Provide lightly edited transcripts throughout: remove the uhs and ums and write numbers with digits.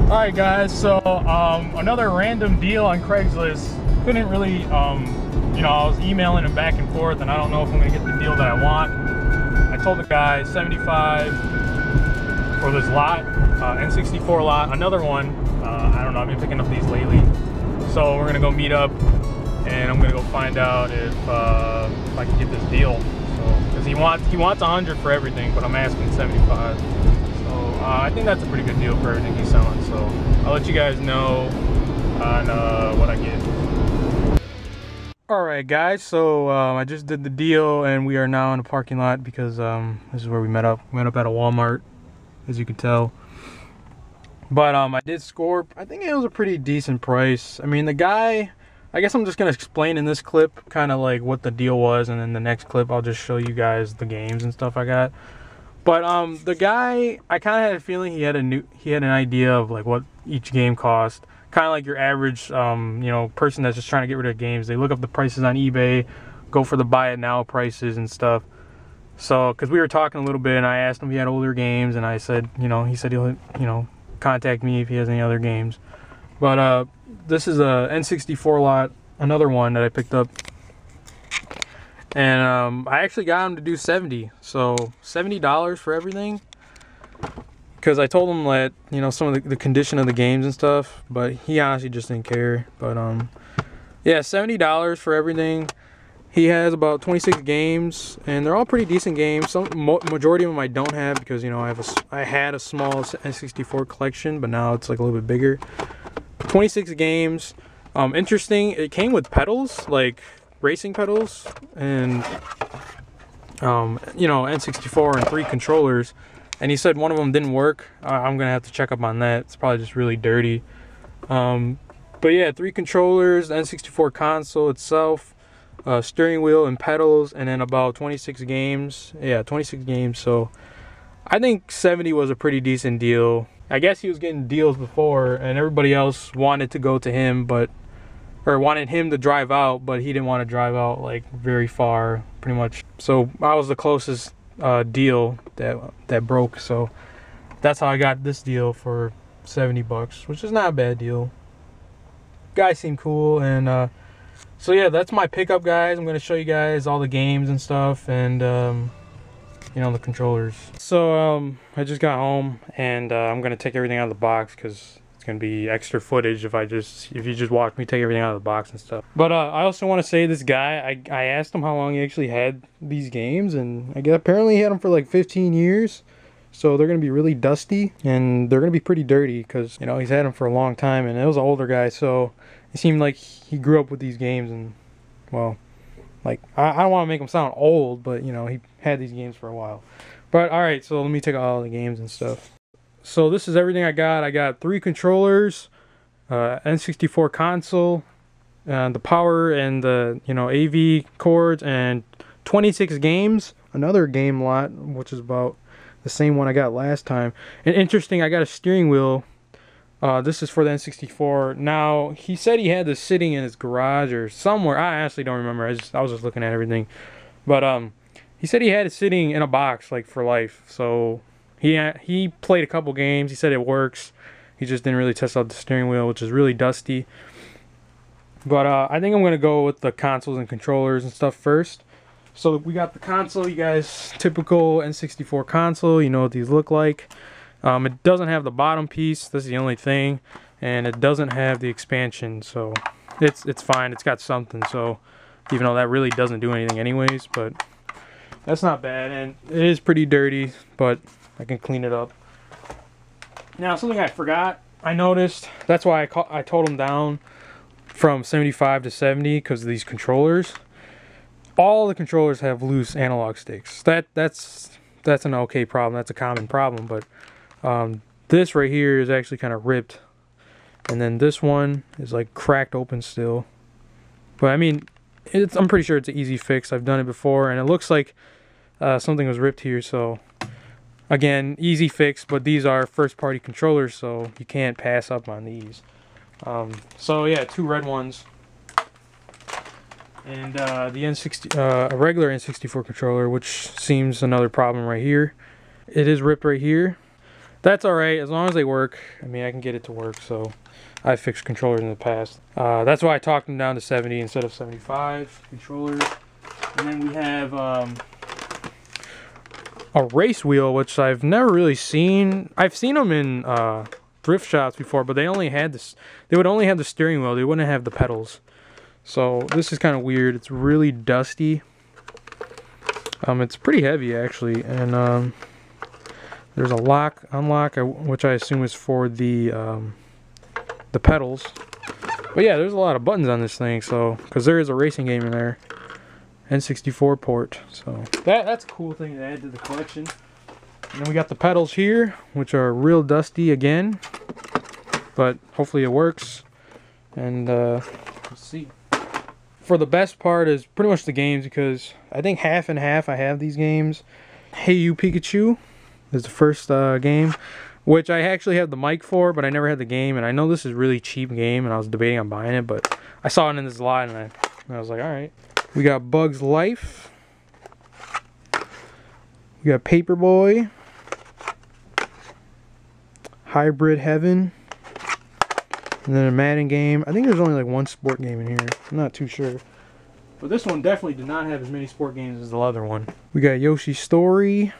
Alright guys, so another random deal on Craigslist. Couldn't really, you know, I was emailing him back and forth and I don't know if I'm going to get the deal that I want. I told the guy 75 for this lot, N64 lot. Another one, I don't know, I've been picking up these lately. So we're going to go meet up and I'm going to go find out if I can get this deal. So, because he wants 100 for everything, but I'm asking 75. I think that's a pretty good deal for everything he's selling, so I'll let you guys know on what I get. Alright guys, so I just did the deal and we are now in a parking lot because this is where we met up. We met up at a Walmart, as you can tell. But I did score, I think it was a pretty decent price. I mean, the guy, I guess I'm just going to explain in this clip kind of like what the deal was, and then the next clip I'll just show you guys the games and stuff I got. But the guy, I kind of had a feeling he had an idea of like what each game cost. Kind of like your average, you know, person that's just trying to get rid of games. They look up the prices on eBay, go for the buy it now prices and stuff. So, because we were talking a little bit, and I asked him if he had older games, and I said, you know, he said he'll, you know, contact me if he has any other games. But this is a N64 lot, another one that I picked up. And I actually got him to do 70, so $70 for everything. Because I told him that, you know, some of the condition of the games and stuff, but he honestly just didn't care. But yeah, $70 for everything. He has about 26 games, and they're all pretty decent games. Some majority of them I don't have because, you know, I had a small N64 collection, but now it's like a little bit bigger. 26 games. Interesting. It came with pedals, like racing pedals, and you know, N64 and 3 controllers, and he said one of them didn't work. I'm gonna have to check up on that. It's probably just really dirty. But yeah, 3 controllers, the N64 console itself, steering wheel and pedals, and then about 26 games. Yeah, 26 games. So I think 70 was a pretty decent deal. I guess he was getting deals before and everybody else wanted to go to him, or wanted him to drive out, but he didn't want to drive out like very far, pretty much. So I was the closest deal that broke. So that's how I got this deal for 70 bucks, which is not a bad deal. Guys seem cool, and so yeah, that's my pickup, guys. I'm gonna show you guys all the games and stuff, and you know, the controllers. So I just got home, and I'm gonna take everything out of the box because gonna be extra footage if you just watch me take everything out of the box and stuff. But I also want to say, this guy, I asked him how long he actually had these games, and I guess apparently he had them for like 15 years. So they're gonna be really dusty, and they're gonna be pretty dirty because, you know, he's had them for a long time, and it was an older guy, so it seemed like he grew up with these games. And well, like, I don't want to make him sound old, but you know, he had these games for a while. But all right, so let me take out all the games and stuff. So this is everything I got. I got 3 controllers, N64 console, the power and the, you know, AV cords, and 26 games. Another game lot, which is about the same one I got last time. And interesting, I got a steering wheel. This is for the N64. Now, he said he had this sitting in his garage or somewhere. I honestly don't remember. I was just looking at everything. But he said he had it sitting in a box like for life. So he played a couple games. He said it works. He just didn't really test out the steering wheel, which is really dusty. But I think I'm going to go with the consoles and controllers and stuff first. So we got the console, you guys. Typical N64 console. You know what these look like. It doesn't have the bottom piece. This is the only thing. And it doesn't have the expansion. So it's fine. It's got something. So even though that really doesn't do anything anyways. But that's not bad. And it is pretty dirty, but I can clean it up. Now, something I forgot, I noticed, that's why I told him down from 75 to 70, because of these controllers. All the controllers have loose analog sticks. That's an okay problem. That's a common problem. But this right here is actually kind of ripped, and then this one is like cracked open still. But I mean, I'm pretty sure it's an easy fix. I've done it before, and it looks like something was ripped here. So again, easy fix, but these are first-party controllers, so you can't pass up on these. So yeah, 2 red ones, and the a regular N64 controller, which seems another problem right here. It is ripped right here. That's alright, as long as they work. I mean, I can get it to work, so I've fixed controllers in the past. That's why I talked them down to 70 instead of 75 controllers. And then we have a race wheel, which I've never really seen. I've seen them in thrift shops before, but they only had this. They would only have the steering wheel. They wouldn't have the pedals. So this is kind of weird. It's really dusty. It's pretty heavy actually, and there's a unlock, which I assume is for the pedals. But yeah, there's a lot of buttons on this thing, so because there is a racing game in there, N64 port. So that's a cool thing to add to the collection. And then we got the pedals here, which are real dusty again, but hopefully it works. And let's see. For the best part is pretty much the games, because I think half and half I have these games. Hey You Pikachu is the first game, which I actually have the mic for, but I never had the game. And I know this is a really cheap game, and I was debating on buying it, but I saw it in this lot, and I was like, alright. We got Bug's Life. We got Paperboy. Hybrid Heaven. And then a Madden game. I think there's only like one sport game in here. I'm not too sure. But this one definitely did not have as many sport games as the other one. We got Yoshi's Story.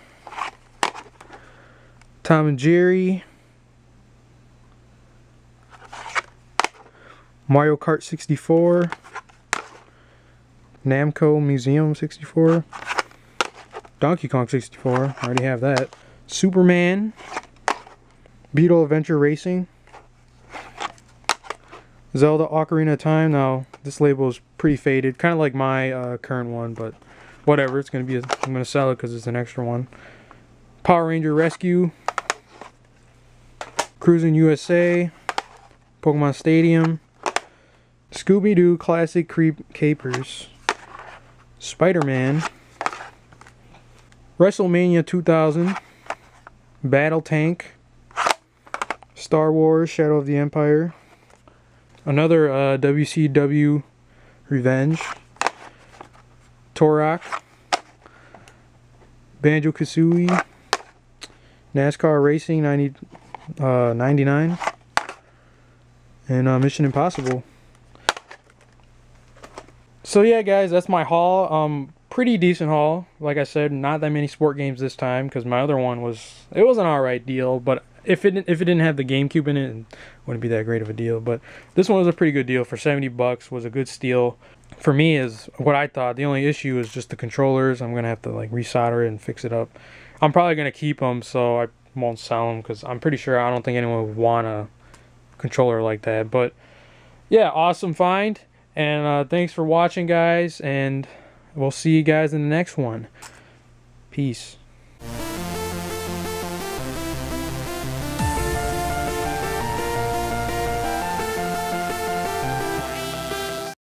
Tom and Jerry. Mario Kart 64. Namco Museum 64. Donkey Kong 64. I already have that. Superman. Beetle Adventure Racing. Zelda Ocarina of Time. Now, this label is pretty faded, kind of like my current one, but whatever. It's gonna be. I'm gonna sell it because it's an extra one. Power Ranger Rescue. Cruising USA. Pokemon Stadium. Scooby-Doo Classic Creep Capers. Spider-Man. WrestleMania 2000. Battle Tank. Star Wars Shadow of the Empire. Another WCW Revenge. Turok. Banjo-Kazooie. NASCAR Racing 99. And Mission Impossible. So yeah, guys, that's my haul. Pretty decent haul. Like I said, not that many sport games this time, because my other one was an alright deal, but if it didn't have the GameCube in it, it wouldn't be that great of a deal. But this one was a pretty good deal for 70 bucks. Was a good steal for me. Is what I thought. The only issue is just the controllers. I'm gonna have to like resolder it and fix it up. I'm probably gonna keep them, so I won't sell them, because I'm pretty sure I don't think anyone would want a controller like that. But yeah, awesome find. And thanks for watching, guys, and we'll see you guys in the next one. Peace.